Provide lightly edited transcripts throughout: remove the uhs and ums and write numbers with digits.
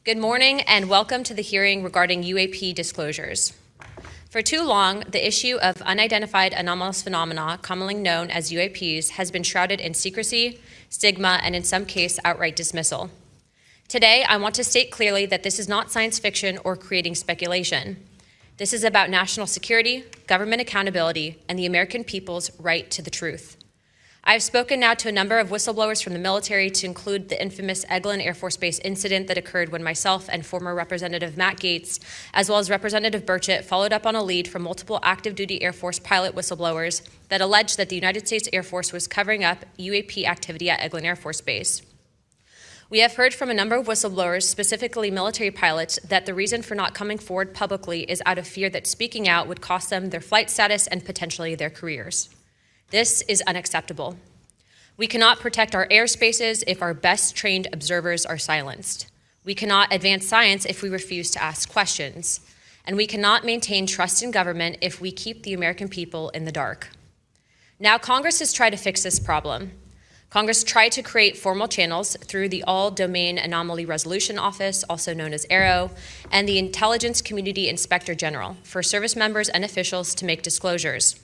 Good morning and welcome to the hearing regarding UAP disclosures. For too long, the issue of unidentified anomalous phenomena, commonly known as UAPs, has been shrouded in secrecy, stigma, and in some cases, outright dismissal. Today, I want to state clearly that this is not science fiction or creating speculation. This is about national security, government accountability, and the American people's right to the truth. I've spoken now to a number of whistleblowers from the military, to include the infamous Eglin Air Force Base incident that occurred when myself and former Representative Matt Gaetz, as well as Representative Burchett, followed up on a lead from multiple active duty Air Force pilot whistleblowers that alleged that the United States Air Force was covering up UAP activity at Eglin Air Force Base. We have heard from a number of whistleblowers, specifically military pilots, that the reason for not coming forward publicly is out of fear that speaking out would cost them their flight status and potentially their careers. This is unacceptable. We cannot protect our airspaces if our best trained observers are silenced. We cannot advance science if we refuse to ask questions. And we cannot maintain trust in government if we keep the American people in the dark. Now, Congress has tried to fix this problem. Congress tried to create formal channels through the All-Domain Anomaly Resolution Office, also known as AARO, and the Intelligence Community Inspector General for service members and officials to make disclosures.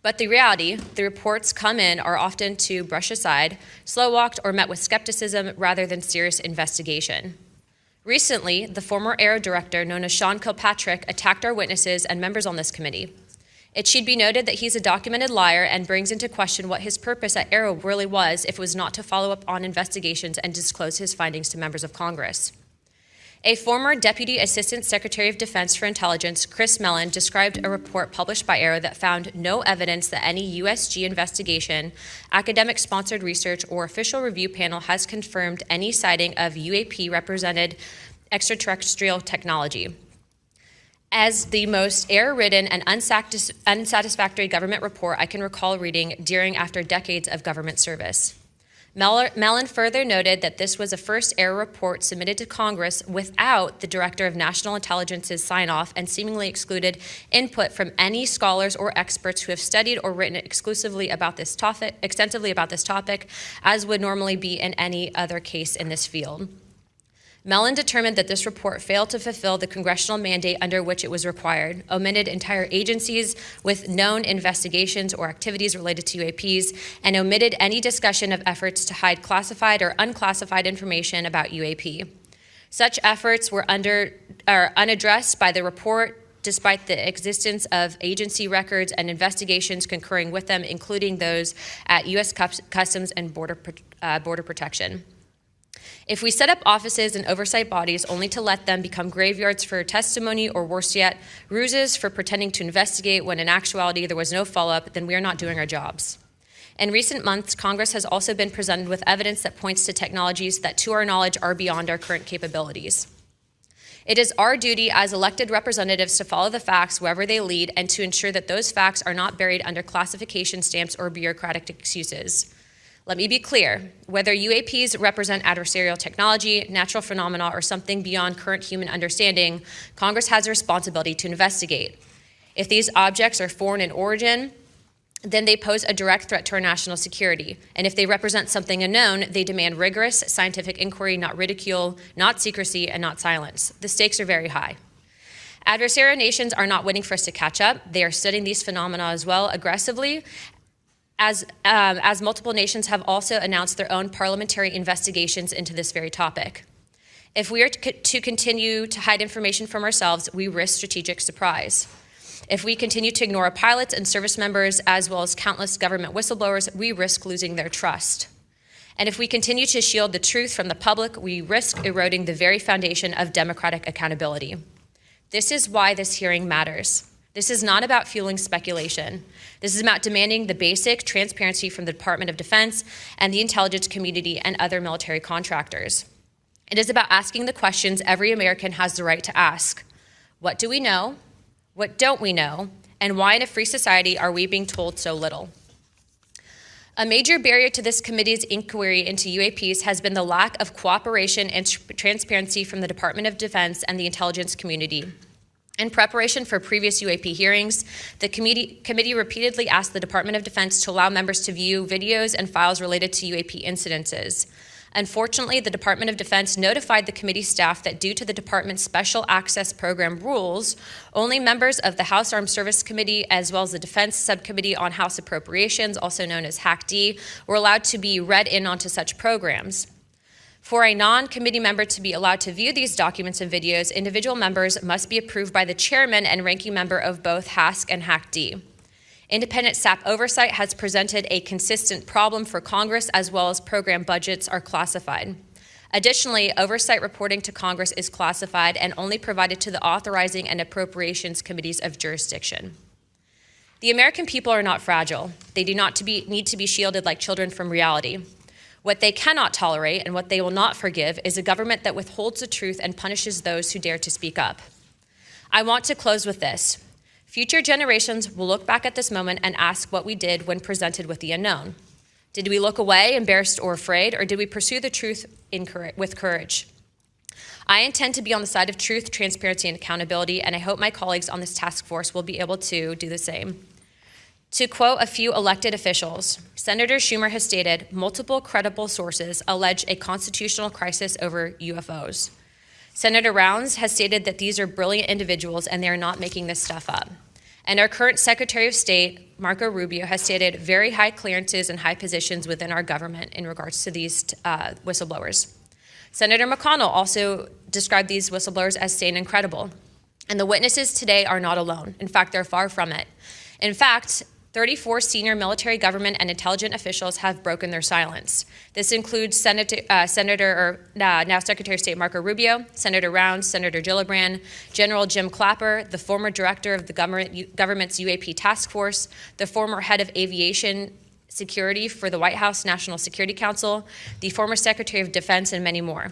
But the reality, the reports come in are often to brush aside, slow-walked, or met with skepticism rather than serious investigation. Recently, the former AARO director, known as Sean Kilpatrick, attacked our witnesses and members on this committee. It should be noted that he's a documented liar and brings into question what his purpose at AARO really was if it was not to follow up on investigations and disclose his findings to members of Congress. A former Deputy Assistant Secretary of Defense for Intelligence, Chris Mellon, described a report published by AARO that found no evidence that any USG investigation, academic-sponsored research, or official review panel has confirmed any sighting of UAP-represented extraterrestrial technology. As the most error-ridden and unsatisfactory government report I can recall reading during after decades of government service. Mellon further noted that this was a first AARO report submitted to Congress without the Director of National Intelligence's sign-off and seemingly excluded input from any scholars or experts who have studied or written extensively about this topic, as would normally be in any other case in this field. Mellon determined that this report failed to fulfill the congressional mandate under which it was required, omitted entire agencies with known investigations or activities related to UAPs, and omitted any discussion of efforts to hide classified or unclassified information about UAP. Such efforts were unaddressed by the report, despite the existence of agency records and investigations concurring with them, including those at U.S. Customs and Border Protection. If we set up offices and oversight bodies only to let them become graveyards for testimony, or worse yet, ruses for pretending to investigate when in actuality there was no follow-up, then we are not doing our jobs. In recent months, Congress has also been presented with evidence that points to technologies that, to our knowledge, are beyond our current capabilities. It is our duty as elected representatives to follow the facts wherever they lead and to ensure that those facts are not buried under classification stamps or bureaucratic excuses. Let me be clear, whether UAPs represent adversarial technology, natural phenomena, or something beyond current human understanding, Congress has a responsibility to investigate. If these objects are foreign in origin, then they pose a direct threat to our national security. And if they represent something unknown, they demand rigorous scientific inquiry, not ridicule, not secrecy, and not silence. The stakes are very high. Adversarial nations are not waiting for us to catch up. They are studying these phenomena as well aggressively, as multiple nations have also announced their own parliamentary investigations into this very topic. If we are to continue to hide information from ourselves, we risk strategic surprise. If we continue to ignore our pilots and service members, as well as countless government whistleblowers, we risk losing their trust. And if we continue to shield the truth from the public, we risk eroding the very foundation of democratic accountability. This is why this hearing matters. This is not about fueling speculation. This is about demanding the basic transparency from the Department of Defense and the intelligence community and other military contractors. It is about asking the questions every American has the right to ask. What do we know? What don't we know? And why in a free society are we being told so little? A major barrier to this committee's inquiry into UAPs has been the lack of cooperation and transparency from the Department of Defense and the intelligence community. In preparation for previous UAP hearings, the committee repeatedly asked the Department of Defense to allow members to view videos and files related to UAP incidences. Unfortunately, the Department of Defense notified the committee staff that due to the department's special access program rules, only members of the House Armed Services Committee, as well as the Defense Subcommittee on House Appropriations, also known as HAC-D, were allowed to be read in onto such programs. For a non-committee member to be allowed to view these documents and videos, individual members must be approved by the chairman and ranking member of both HASC and HAC-D. Independent SAP oversight has presented a consistent problem for Congress, as well as program budgets are classified. Additionally, oversight reporting to Congress is classified and only provided to the authorizing and appropriations committees of jurisdiction. The American people are not fragile. They do not need to be shielded like children from reality. What they cannot tolerate and what they will not forgive is a government that withholds the truth and punishes those who dare to speak up. I want to close with this. Future generations will look back at this moment and ask what we did when presented with the unknown. Did we look away, embarrassed or afraid, or did we pursue the truth with courage? I intend to be on the side of truth, transparency, and accountability, and I hope my colleagues on this task force will be able to do the same. To quote a few elected officials, Senator Schumer has stated, multiple credible sources allege a constitutional crisis over UFOs. Senator Rounds has stated that these are brilliant individuals and they are not making this stuff up. And our current Secretary of State, Marco Rubio, has stated very high clearances and high positions within our government in regards to these whistleblowers. Senator McConnell also described these whistleblowers as sane and credible. And the witnesses today are not alone. In fact, they're far from it. In fact, 34 senior military, government, and intelligence officials have broken their silence. This includes now Secretary of State Marco Rubio, Senator Rounds, Senator Gillibrand, General Jim Clapper, the former director of the government's UAP task force, the former head of aviation security for the White House National Security Council, the former Secretary of Defense, and many more.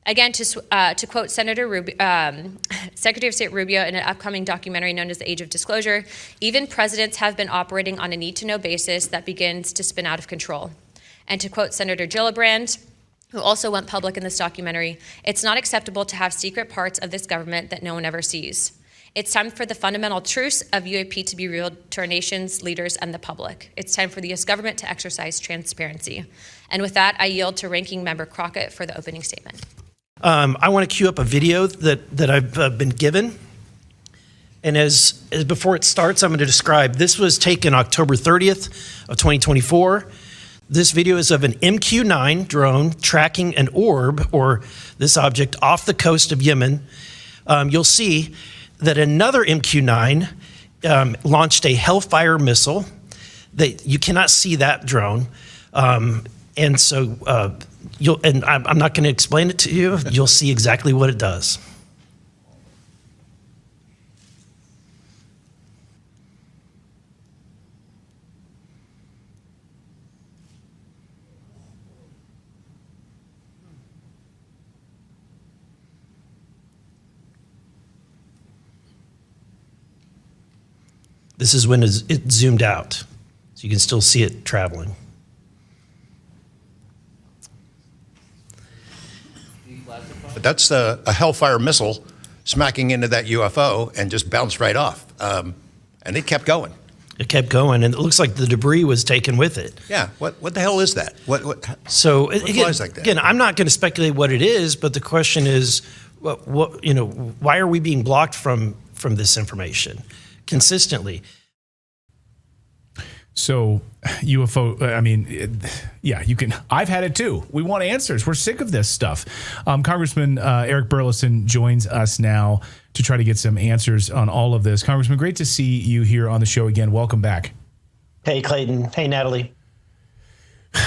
Again, to quote Secretary of State Rubio in an upcoming documentary known as The Age of Disclosure, even presidents have been operating on a need-to-know basis that begins to spin out of control. And to quote Senator Gillibrand, who also went public in this documentary, it's not acceptable to have secret parts of this government that no one ever sees. It's time for the fundamental truths of UAP to be revealed to our nation's leaders and the public. It's time for the U.S. government to exercise transparency. And with that, I yield to Ranking Member Crockett for the opening statement. I want to cue up a video that I've been given. And as before it starts, I'm going to describe, this was taken October 30th of 2024. This video is of an MQ-9 drone tracking an orb, or this object, off the coast of Yemen. You'll see that another MQ-9 launched a Hellfire missile. You cannot see that drone. And so I'm not going to explain it to you. You'll see exactly what it does. This is when it zoomed out, so you can still see it traveling. But that's a Hellfire missile smacking into that UFO and just bounced right off. And it kept going. It kept going, and it looks like the debris was taken with it. Yeah, what the hell is that? What flies like that? Again, I'm not going to speculate what it is, but the question is, why are we being blocked from this information consistently? So UFO, you can, I've had it too. We want answers. We're sick of this stuff. Congressman Eric Burlison joins us now to try to get some answers on all of this. Congressman, great to see you here on the show again. Welcome back. Hey, Clayton. Hey, Natalie.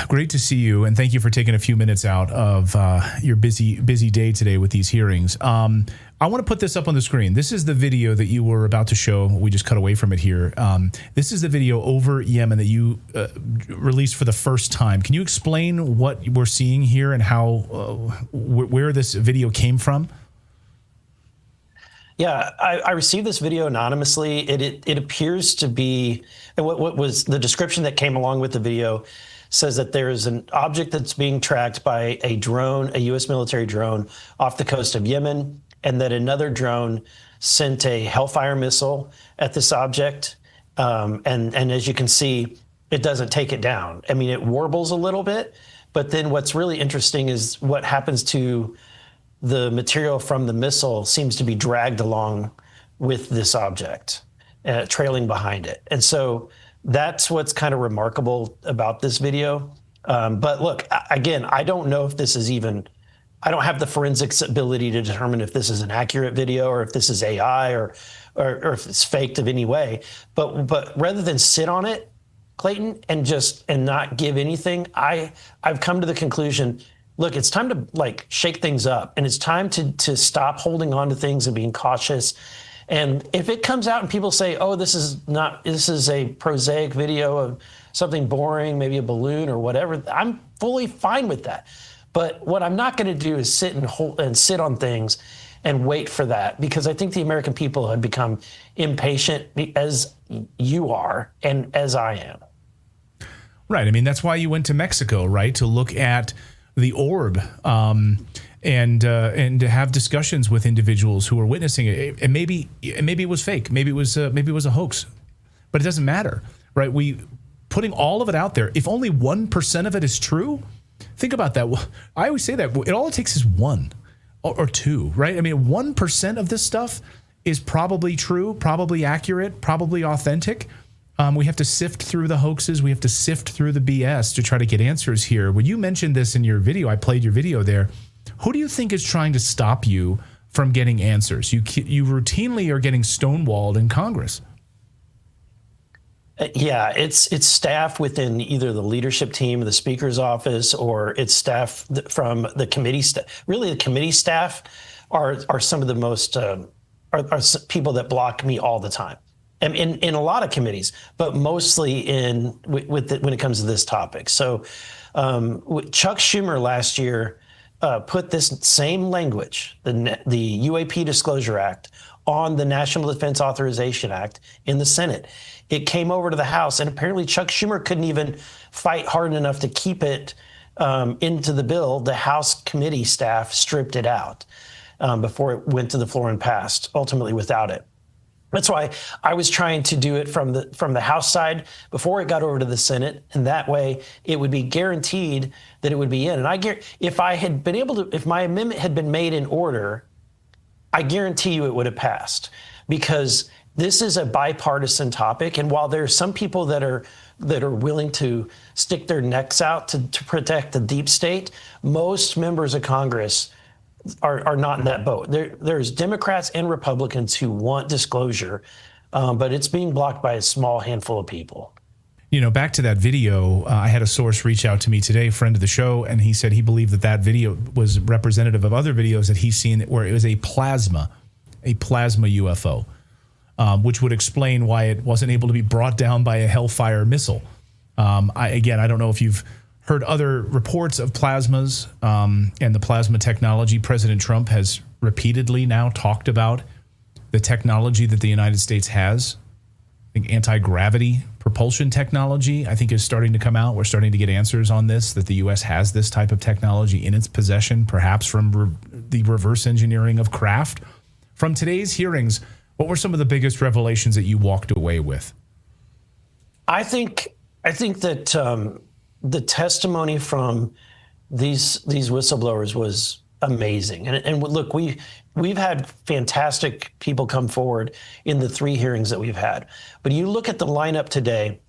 Great to see you, and thank you for taking a few minutes out of your busy day today with these hearings. I want to put this up on the screen. This is the video that you were about to show. We just cut away from it here. This is the video over Yemen that you released for the first time. Can you explain what we're seeing here and how where this video came from? Yeah, I received this video anonymously. It appears to be, and what was the description that came along with the video says that there is an object that's being tracked by a drone, a U.S. military drone, off the coast of Yemen, and that another drone sent a Hellfire missile at this object. And as you can see, it doesn't take it down. I mean, it warbles a little bit, But then what's really interesting is what happens to the material from the missile seems to be dragged along with this object, trailing behind it. And so that's what's kind of remarkable about this video. But look, again, I don't know if this is even, I don't have the forensics ability to determine if this is an accurate video or if this is AI or if it's faked in any way. But rather than sit on it, Clayton, and not give anything, I've come to the conclusion, look, it's time to like shake things up, and it's time to stop holding on to things and being cautious. And if it comes out and people say, oh, this is a prosaic video of something boring, maybe a balloon or whatever, I'm fully fine with that. But what I'm not going to do is sit on things and wait for that, because I think the American people have become impatient, as you are and as I am. Right. I mean, that's why you went to Mexico, right, to look at the orb and to have discussions with individuals who are witnessing it. And maybe it was fake. Maybe it was a hoax. But it doesn't matter, right? Putting all of it out there. If only 1% of it is true, think about that. I always say that all it takes is 1 or 2, right? I mean, 1% of this stuff is probably true, probably accurate, probably authentic. We have to sift through the hoaxes. We have to sift through the BS to try to get answers here. When you mentioned this in your video, I played your video there. Who do you think is trying to stop you from getting answers? You routinely are getting stonewalled in Congress. Yeah, it's staff within either the leadership team, the Speaker's office, or it's staff from the committee staff. Really, the committee staff are some of the most are people that block me all the time. In a lot of committees, but mostly when it comes to this topic. So Chuck Schumer last year put this same language, the UAP Disclosure Act, on the National Defense Authorization Act in the Senate. It came over to the House, and apparently Chuck Schumer couldn't even fight hard enough to keep it into the bill. The House committee staff stripped it out before it went to the floor and passed, ultimately without it. That's why I was trying to do it from the House side before it got over to the Senate, and that way it would be guaranteed that it would be in. And if my amendment had been made in order, I guarantee you it would have passed, because this is a bipartisan topic. And while there are some people that are willing to stick their necks out to protect the deep state, most members of Congress are not in that boat. There's Democrats and Republicans who want disclosure, but it's being blocked by a small handful of people. You know, back to that video, I had a source reach out to me today, a friend of the show, and he said he believed that video was representative of other videos that he's seen where it was a plasma UFO, which would explain why it wasn't able to be brought down by a Hellfire missile. I don't know if you've heard other reports of plasmas and the plasma technology. President Trump has repeatedly now talked about the technology that the United States has. I think anti-gravity propulsion technology, I think, is starting to come out. We're starting to get answers on this, that the U.S. has this type of technology in its possession, perhaps from the reverse engineering of craft. From today's hearings, what were some of the biggest revelations that you walked away with? I think that the testimony from these whistleblowers was amazing. And look, we've had fantastic people come forward in the 3 hearings that we've had. But you look at the lineup today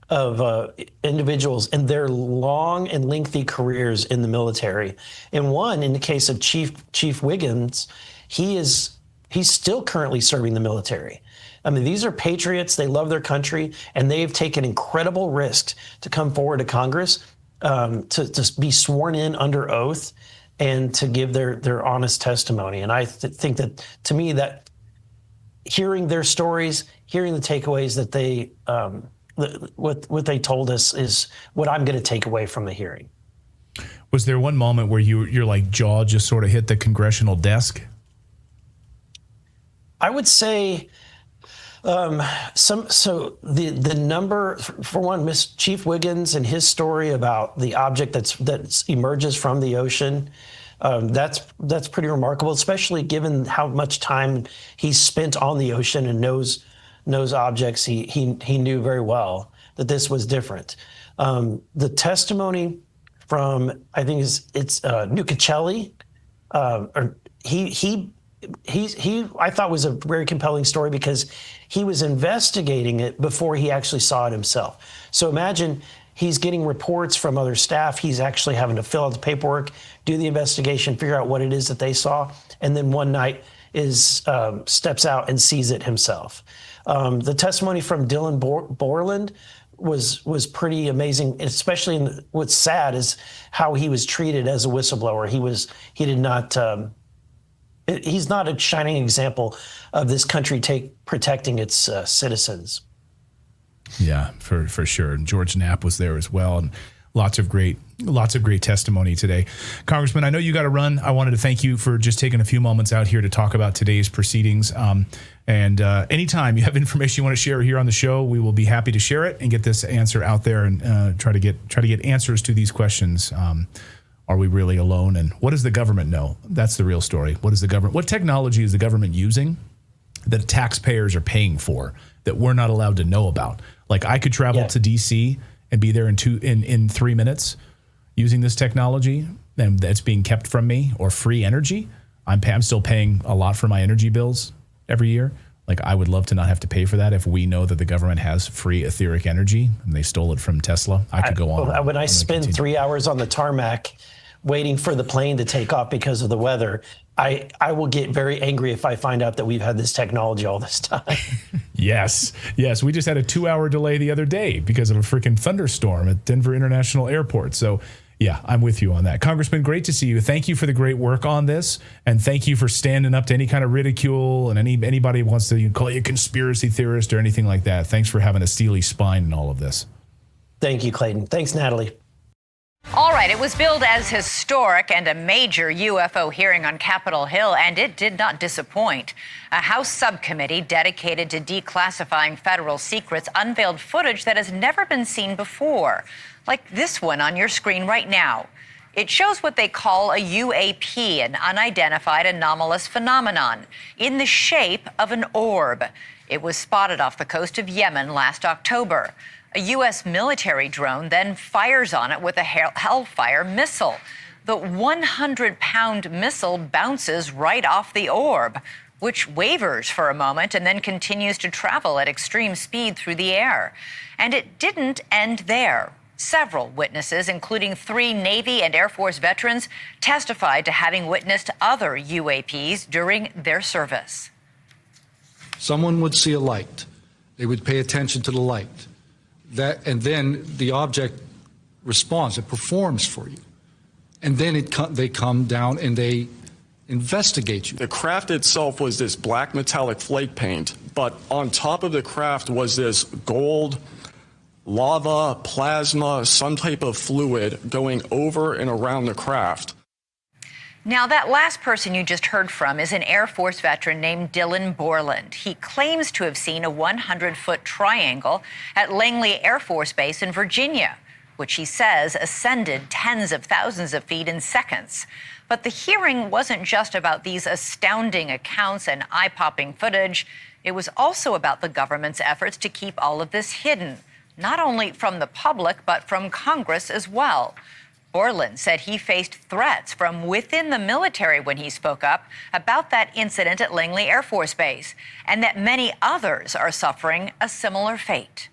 of individuals and their long and lengthy careers in the military. And one, in the case of Chief Wiggins, he's still currently serving the military. I mean, these are patriots. They love their country, and they've taken incredible risks to come forward to Congress, to be sworn in under oath and to give their honest testimony. And I think that, to me, that hearing their stories, hearing the takeaways that they, what they told us is what I'm going to take away from the hearing. Was there one moment where your like jaw just sort of hit the congressional desk? I would say the number, for one, Chief Wiggins and his story about the object that emerges from the ocean, that's pretty remarkable, especially given how much time he's spent on the ocean and knows objects. He knew very well that this was different. The testimony from, I think it's Nuccelli. Or he I thought was a very compelling story because he was investigating it before he actually saw it himself. So imagine he's getting reports from other staff. He's actually having to fill out the paperwork, do the investigation, figure out what it is that they saw, and then one night steps out and sees it himself. The testimony from Dylan Borland was pretty amazing, especially what's sad is how he was treated as a whistleblower. He's not a shining example of this country protecting its citizens. Yeah, for sure. And George Knapp was there as well, and lots of great testimony today. Congressman, I know you got to run. I wanted to thank you for just taking a few moments out here to talk about today's proceedings. And anytime you have information you want to share here on the show, we will be happy to share it and get this answer out there and try to get answers to these questions. Are we really alone? And what does the government know? That's the real story. What technology is the government using that taxpayers are paying for that we're not allowed to know about? Like I could travel to DC and be there in 3 minutes using this technology, and that's being kept from me, or free energy. I'm still paying a lot for my energy bills every year. Like I would love to not have to pay for that if we know that the government has free etheric energy and they stole it from Tesla. I could go on. When I spend 3 hours on the tarmac waiting for the plane to take off because of the weather, I will get very angry if I find out that we've had this technology all this time. Yes. We just had a 2-hour delay the other day because of a freaking thunderstorm at Denver International Airport. So yeah, I'm with you on that. Congressman, great to see you. Thank you for the great work on this. And thank you for standing up to any kind of ridicule and anybody who wants to call you a conspiracy theorist or anything like that. Thanks for having a steely spine in all of this. Thank you, Clayton. Thanks, Natalie. All right, it was billed as historic and a major UFO hearing on Capitol Hill, and it did not disappoint. A House subcommittee dedicated to declassifying federal secrets unveiled footage that has never been seen before, like this one on your screen right now. It shows what they call a UAP, an unidentified anomalous phenomenon, in the shape of an orb. It was spotted off the coast of Yemen last October. A U.S. military drone then fires on it with a Hellfire missile. The 100-pound missile bounces right off the orb, which wavers for a moment and then continues to travel at extreme speed through the air. And it didn't end there. Several witnesses, including 3 Navy and Air Force veterans, testified to having witnessed other UAPs during their service. Someone would see a light. They would pay attention to the light. And then the object responds, it performs for you. And then they come down and they investigate you. The craft itself was this black metallic flake paint, but on top of the craft was this gold, lava, plasma, some type of fluid going over and around the craft. Now, that last person you just heard from is an Air Force veteran named Dylan Borland. He claims to have seen a 100-foot triangle at Langley Air Force Base in Virginia, which he says ascended tens of thousands of feet in seconds. But the hearing wasn't just about these astounding accounts and eye-popping footage. It was also about the government's efforts to keep all of this hidden, not only from the public, but from Congress as well. Borland said he faced threats from within the military when he spoke up about that incident at Langley Air Force Base, and that many others are suffering a similar fate.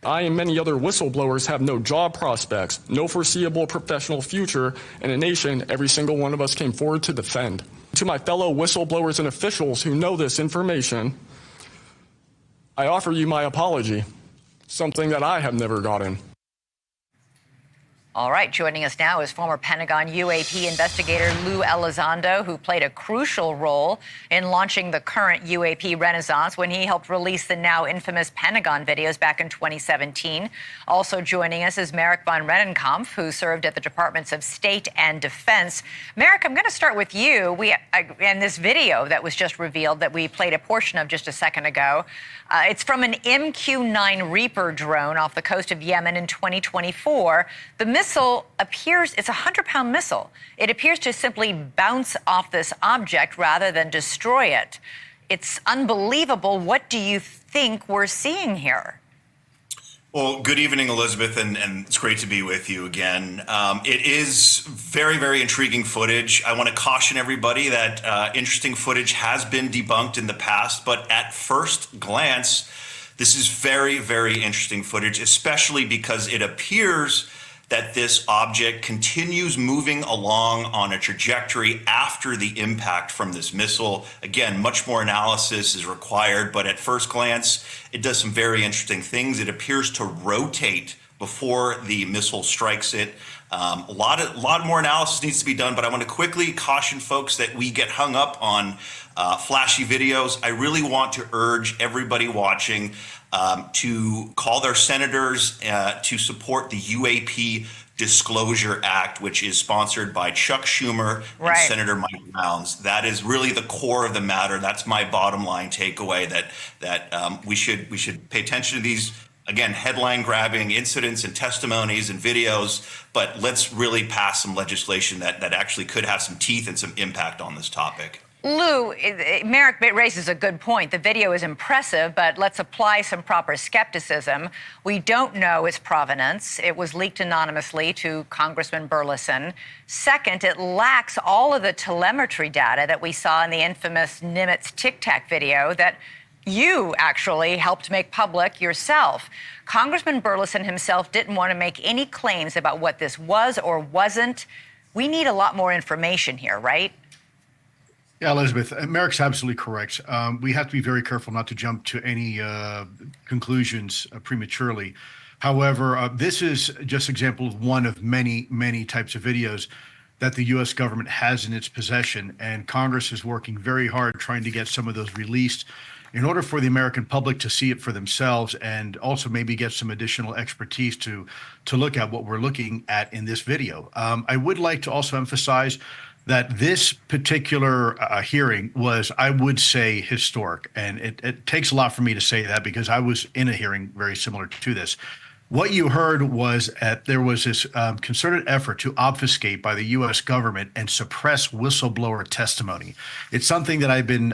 I and many other whistleblowers have no job prospects, no foreseeable professional future in a nation every single one of us came forward to defend. To my fellow whistleblowers and officials who know this information, I offer you my apology, something that I have never gotten. All right, joining us now is former Pentagon UAP investigator Lou Elizondo, who played a crucial role in launching the current UAP renaissance when he helped release the now infamous Pentagon videos back in 2017. Also joining us is Marik von Rennenkampff, who served at the Departments of State and Defense. Marik, I'm going to start with you. And this video that was just revealed that we played a portion of just a second ago, it's from an MQ-9 Reaper drone off the coast of Yemen in 2024. The missile appears, it's a 100-pound missile. It appears to simply bounce off this object rather than destroy it. It's unbelievable. What do you think we're seeing here? Well, good evening, Elizabeth, and it's great to be with you again. It is very, very intriguing footage. I want to caution everybody that interesting footage has been debunked in the past, but at first glance, this is very, very interesting footage, especially because it appears that this object continues moving along on a trajectory after the impact from this missile. Again, much more analysis is required, but at first glance, it does some very interesting things. It appears to rotate before the missile strikes it. A lot more analysis needs to be done, but I want to quickly caution folks that we get hung up on flashy videos. I really want to urge everybody watching to call their senators to support the UAP Disclosure Act, which is sponsored by Chuck Schumer and Senator Mike Rounds. That is really the core of the matter. That's my bottom line takeaway, that we should pay attention to these, again, headline-grabbing incidents and testimonies and videos, but let's really pass some legislation that actually could have some teeth and some impact on this topic. Lou, Marik raises a good point. The video is impressive, but let's apply some proper skepticism. We don't know its provenance. It was leaked anonymously to Congressman Burlison. Second, it lacks all of the telemetry data that we saw in the infamous Nimitz Tic Tac video that you actually helped make public yourself. Congressman Burlison himself didn't want to make any claims about what this was or wasn't. We need a lot more information here, right? Yeah, Elizabeth, Marik's absolutely correct. We have to be very careful not to jump to any conclusions prematurely. However, this is just an example of one of many, many types of videos that the U.S. government has in its possession, and Congress is working very hard trying to get some of those released in order for the American public to see it for themselves, and also maybe get some additional expertise to look at what we're looking at in this video. I would like to also emphasize that this particular hearing was, I would say, historic. And it takes a lot for me to say that because I was in a hearing very similar to this. What you heard was there was this concerted effort to obfuscate by the U.S. government and suppress whistleblower testimony. It's something that I've been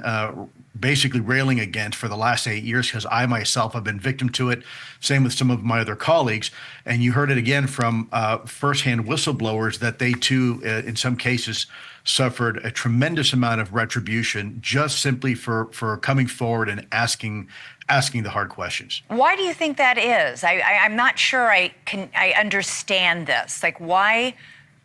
basically railing against for the last 8 years because I myself have been victim to it. Same with some of my other colleagues. And you heard it again from firsthand whistleblowers that they too, in some cases, suffered a tremendous amount of retribution just simply for coming forward and asking the hard questions. Why do you think that is? I'm not sure I understand this. Like, why?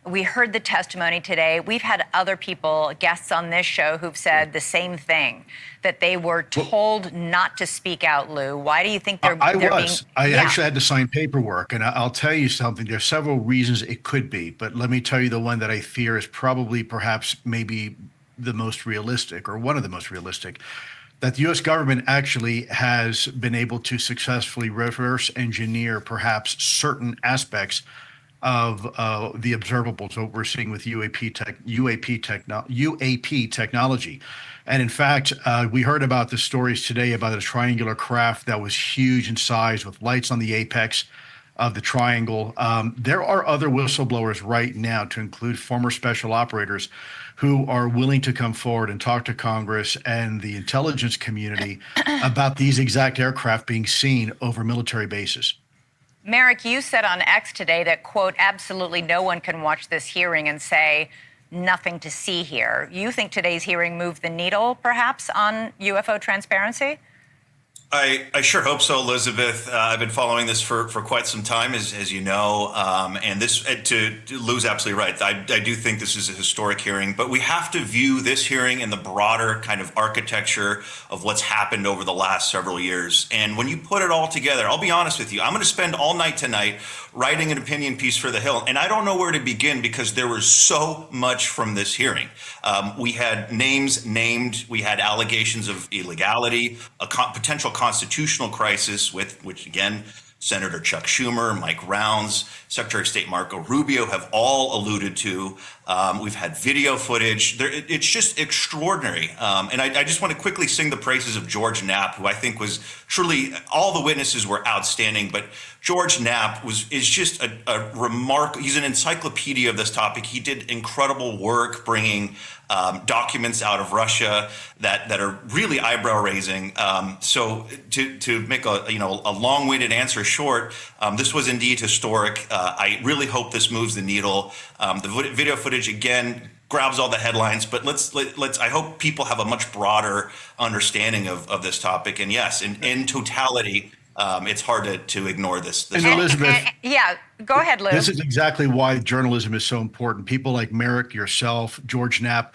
We heard the testimony today. We've had other people, guests on this show, who've said the same thing, that they were told not to speak out, Lou. Why do you think they're being... I actually had to sign paperwork, and I'll tell you something. There's several reasons it could be, but let me tell you the one that I fear is probably perhaps maybe the most realistic, or one of the most realistic, that the U.S. government actually has been able to successfully reverse engineer perhaps certain aspects of the observables that we're seeing with UAP technology. And in fact, we heard about the stories today about a triangular craft that was huge in size with lights on the apex of the triangle. There are other whistleblowers right now, to include former special operators, who are willing to come forward and talk to Congress and the intelligence community about these exact aircraft being seen over military bases. Marik, you said on X today that, quote, absolutely no one can watch this hearing and say nothing to see here. You think today's hearing moved the needle, perhaps, on UFO transparency? I sure hope so, Elizabeth. I've been following this for quite some time, as you know, and this, to Lou's absolutely right. I do think this is a historic hearing, but we have to view this hearing in the broader kind of architecture of what's happened over the last several years. And when you put it all together, I'll be honest with you, I'm going to spend all night tonight writing an opinion piece for The Hill, and I don't know where to begin because there was so much from this hearing. We had names named, we had allegations of illegality, a potential constitutional crisis which again, Senator Chuck Schumer, Mike Rounds, Secretary of State Marco Rubio have all alluded to. We've had video footage. It's just extraordinary. And I just want to quickly sing the praises of George Knapp, who I think was truly, all the witnesses were outstanding, but George Knapp is just a remarkable, he's an encyclopedia of this topic. He did incredible work bringing documents out of Russia that are really eyebrow raising. So to make a long-winded answer short, this was indeed historic. I really hope this moves the needle. The video footage again grabs all the headlines, but let's I hope people have a much broader understanding of this topic. And yes, in totality, it's hard to ignore this. And Elizabeth, yeah, go ahead, Lou. This is exactly why journalism is so important. People like Marik, yourself, George Knapp,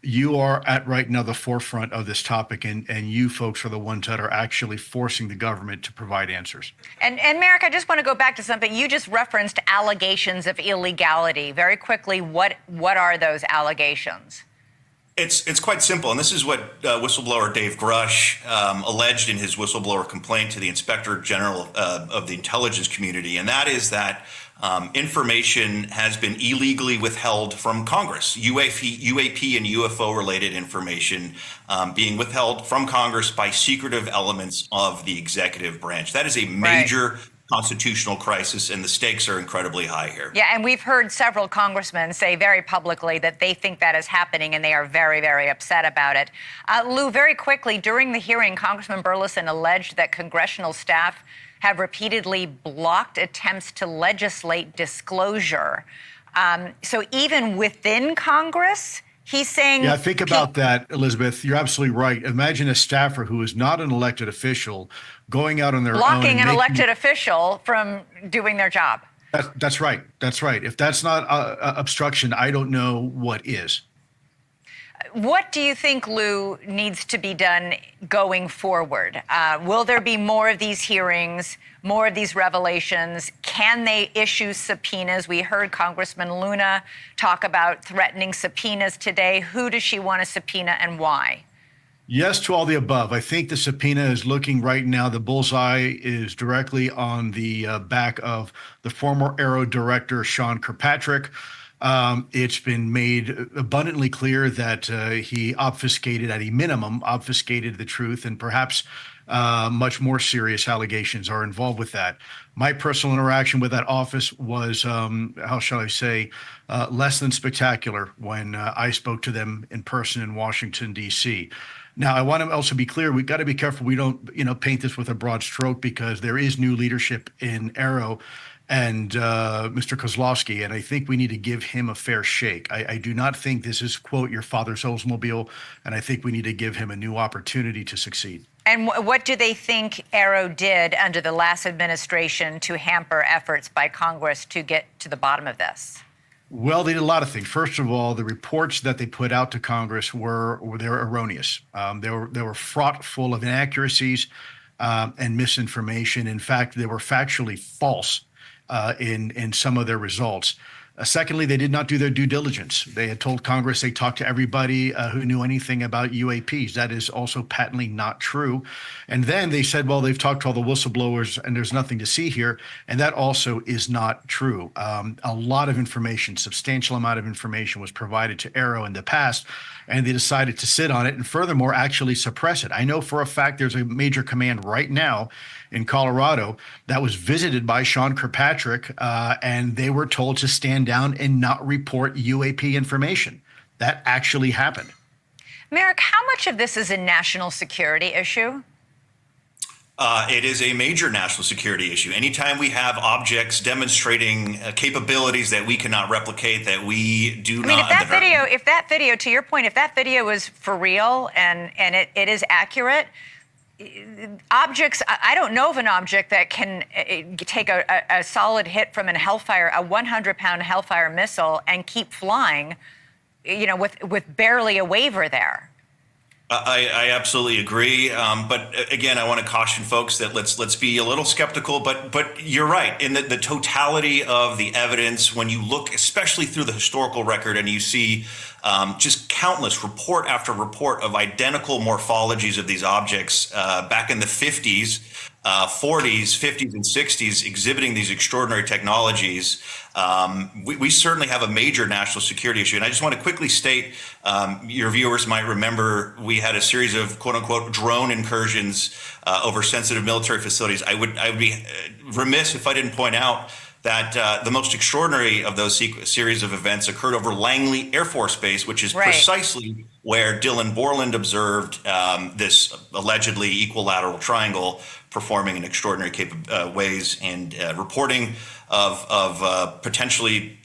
you are at right now the forefront of this topic, and you folks are the ones that are actually forcing the government to provide answers. And Marik, I just want to go back to something. You just referenced allegations of illegality. Very quickly, what are those allegations? It's quite simple, and this is what whistleblower Dave Grush alleged in his whistleblower complaint to the Inspector General of the intelligence community, and that is that information has been illegally withheld from Congress. UAP and UFO-related information being withheld from Congress by secretive elements of the executive branch. That is a major constitutional crisis, and the stakes are incredibly high here. Yeah, and we've heard several congressmen say very publicly that they think that is happening, and they are very, very upset about it. Lou, very quickly, during the hearing, Congressman Burlison alleged that congressional staff have repeatedly blocked attempts to legislate disclosure. So even within Congress, he's saying... Yeah, think about that, Elizabeth. You're absolutely right. Imagine a staffer who is not an elected official going out on their own... Blocking an elected official from doing their job. That's right. That's right. If that's not obstruction, I don't know what is. What do you think, Lou, needs to be done going forward? Will there be more of these hearings, more of these revelations? Can they issue subpoenas? We heard Congressman Luna talk about threatening subpoenas today. Who does she want to subpoena and why? Yes to all the above. I think the subpoena is looking right now. The bullseye is directly on the back of the former Aero director, Sean Kirkpatrick. It's been made abundantly clear that he obfuscated, at a minimum, obfuscated the truth, and perhaps much more serious allegations are involved with that. My personal interaction with that office was, how shall I say, less than spectacular when I spoke to them in person in Washington, D.C. Now, I want to also be clear, we've got to be careful we don't, paint this with a broad stroke, because there is new leadership in Aero and Mr. Kozlowski, and I think we need to give him a fair shake. I do not think this is, quote, your father's Oldsmobile, and I think we need to give him a new opportunity to succeed. And what do they think Aero did under the last administration to hamper efforts by Congress to get to the bottom of this? Well, they did a lot of things. First of all, the reports that they put out to Congress were erroneous. They were fraught full of inaccuracies and misinformation. In fact, they were factually false in some of their results. Secondly, they did not do their due diligence. They had told Congress they talked to everybody who knew anything about UAPs. That is also patently not true. And then they said, well, they've talked to all the whistleblowers and there's nothing to see here. And that also is not true. A lot of information, substantial amount of information was provided to Aero in the past, and they decided to sit on it and furthermore actually suppress it. I know for a fact there's a major command right now in Colorado that was visited by Sean Kirkpatrick, and they were told to stand down and not report UAP information. That actually happened. Marik, how much of this is a national security issue? It is a major national security issue. Anytime we have objects demonstrating capabilities that we cannot replicate, that we do not... if that video, to your point, if that video is for real and it is accurate, objects, I don't know of an object that can take a solid hit from a 100-pound Hellfire missile and keep flying, with barely a waiver there. I absolutely agree, but again, I want to caution folks that let's be a little skeptical. But you're right in the totality of the evidence. When you look, especially through the historical record, and you see just countless report after report of identical morphologies of these objects back in the 50s. 40s, 50s, and 60s exhibiting these extraordinary technologies, we certainly have a major national security issue. And I just want to quickly state, your viewers might remember we had a series of quote unquote drone incursions over sensitive military facilities. I would be remiss if I didn't point out that the most extraordinary of those series of events occurred over Langley Air Force Base, which is precisely where Dylan Borland observed this allegedly equilateral triangle performing in extraordinary ways, and reporting of potentially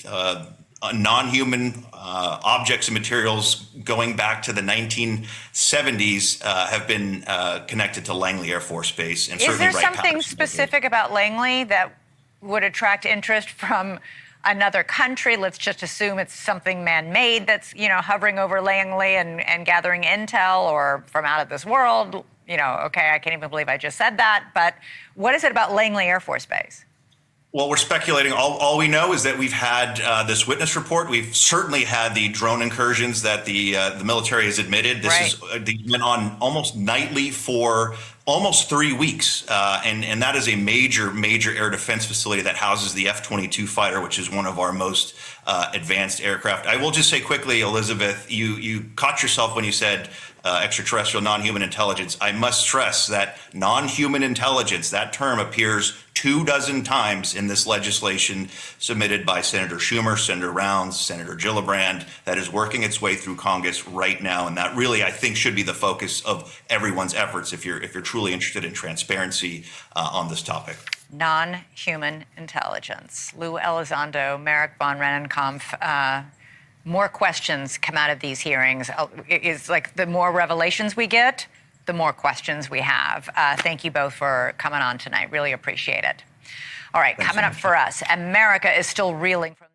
non-human objects and materials going back to the 1970s have been connected to Langley Air Force Base. And is there something specific about Langley that would attract interest from another country? Let's just assume it's something man-made that's, hovering over Langley and gathering intel, or from out of this world. Okay, I can't even believe I just said that. But what is it about Langley Air Force Base? Well, we're speculating. All we know is that we've had this witness report. We've certainly had the drone incursions that the military has admitted. This has been on almost nightly for almost 3 weeks, and that is a major air defense facility that houses the F-22 fighter, which is one of our most advanced aircraft. I will just say quickly, Elizabeth, you caught yourself when you said extraterrestrial non-human intelligence. I must stress that non-human intelligence, that term appears 24 times in this legislation submitted by Senator Schumer, Senator Rounds, Senator Gillibrand, that is working its way through Congress right now. And that really, I think, should be the focus of everyone's efforts if you're truly interested in transparency on this topic. Non-human intelligence. Lou Elizondo, Marik von Rennenkampff. More questions come out of these hearings. It's like the more revelations we get, the more questions we have. Thank you both for coming on tonight. Really appreciate it. All right, coming up for us, America is still reeling from